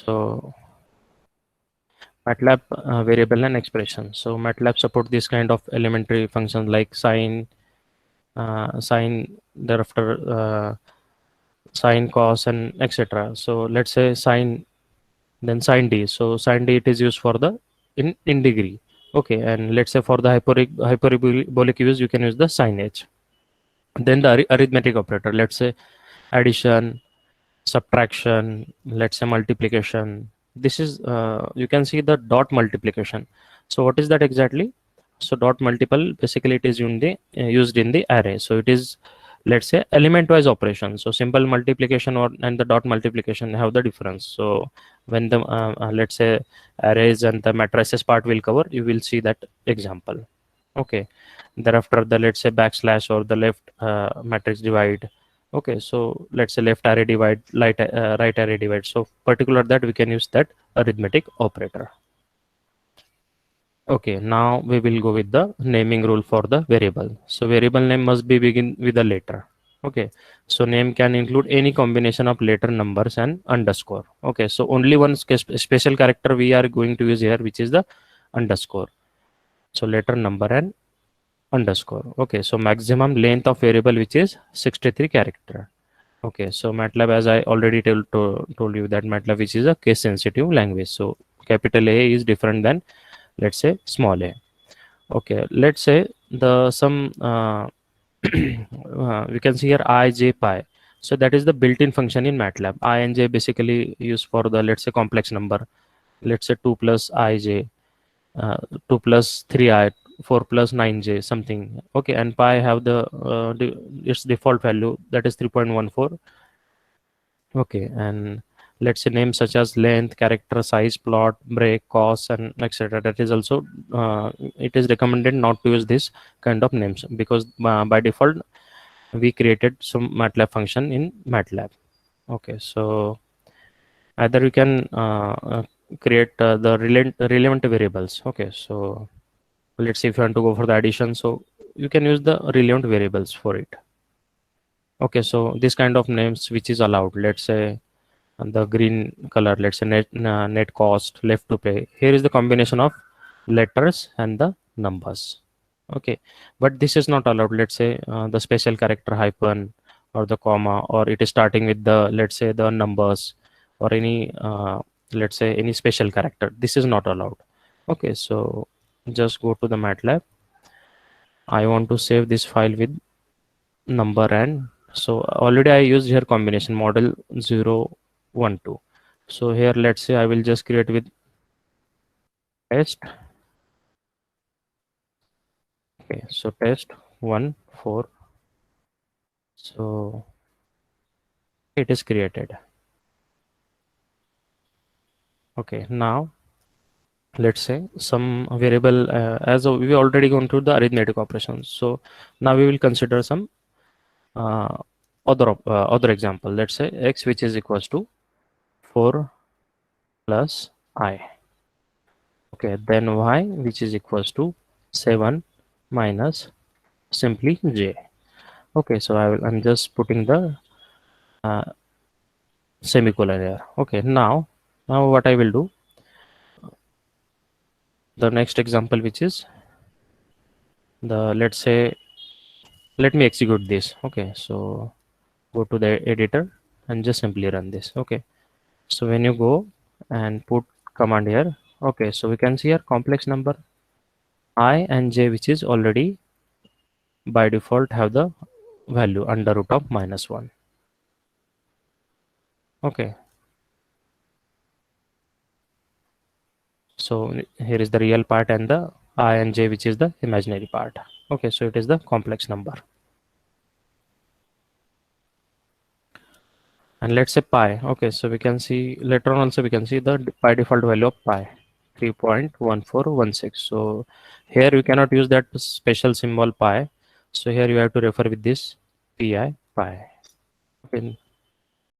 So MATLAB variable and expression. So MATLAB support this kind of elementary functions like sine, thereafter sine, cos, and etc. So let's say sine, then sine d. So sine d, it is used for the in degree. Okay, and let's say for the hyperbolic use, you can use the sine h. Then the arithmetic operator. Let's say addition, subtraction, let's say multiplication. This is you can see the dot multiplication. So what is that exactly? So dot multiple, basically it is used in the array. So it is, let's say, element wise operation. So simple multiplication or and the dot multiplication have the difference. So when the let's say arrays and the matrices part will cover, you will see that example. Okay, thereafter the, let's say, backslash or the left matrix divide. Okay, so let's say left array divide, right array divide. So particular that we can use that arithmetic operator. Okay, now we will go with the naming rule for the variable. So variable name must be begin with a letter. Okay, so name can include any combination of letter, numbers, and underscore. Okay, so only one special character we are going to use here, which is the underscore. So letter, number, and underscore. Okay, so maximum length of variable, which is 63 character. Okay, so MATLAB, as I already told you, that MATLAB, which is a case sensitive language. So capital A is different than, let's say, small a. Okay, let's say the some we can see here I, j, pi. So that is the built-in function in MATLAB. I and j basically used for the, let's say, complex number. Let's say 2 plus ij, 2 plus 3i, 4 plus 9j, something. Okay, and pi have the its default value, that is 3.14. Okay, and let's say names such as length, character size, plot, break, cos, and etc. That is also it is recommended not to use this kind of names, because by default we created some MATLAB function in MATLAB. Okay, so either you can create the relevant variables. Okay, so let's say if you want to go for the addition, so you can use the relevant variables for it. Okay, so this kind of names which is allowed, let's say the green color, let's say net cost, left to pay. Here is the combination of letters and the numbers. Okay, but this is not allowed. Let's say the special character hyphen or the comma, or it is starting with the, let's say, the numbers or any let's say any special character. This is not allowed. Okay, so just go to the MATLAB. I want to save this file with number, and so already I used here combination model 0 1 2. So here, let's say I will just create with test. Okay, so test 1 4. So it is created. Okay, now let's say some variable, as we already gone through the arithmetic operations. So now we will consider some uh, other example. Let's say x, which is equals to 4 plus I. Okay, then y, which is equals to 7 minus simply j. Okay, so I'm just putting the semicolon here. Okay, now what I will do, the next example, which is the, let's say, let me execute this. Okay, so go to the editor and just simply run this. Okay, so when you go and put command here, okay, so we can see here complex number I and j, which is already by default have the value under root of -1. Okay, so here is the real part and the I and j, which is the imaginary part. Okay, so it is the complex number. And let's say pi. Okay, so we can see later on also we can see the by default value of pi 3.1416. So here you cannot use that special symbol pi. So here you have to refer with this pi. Okay,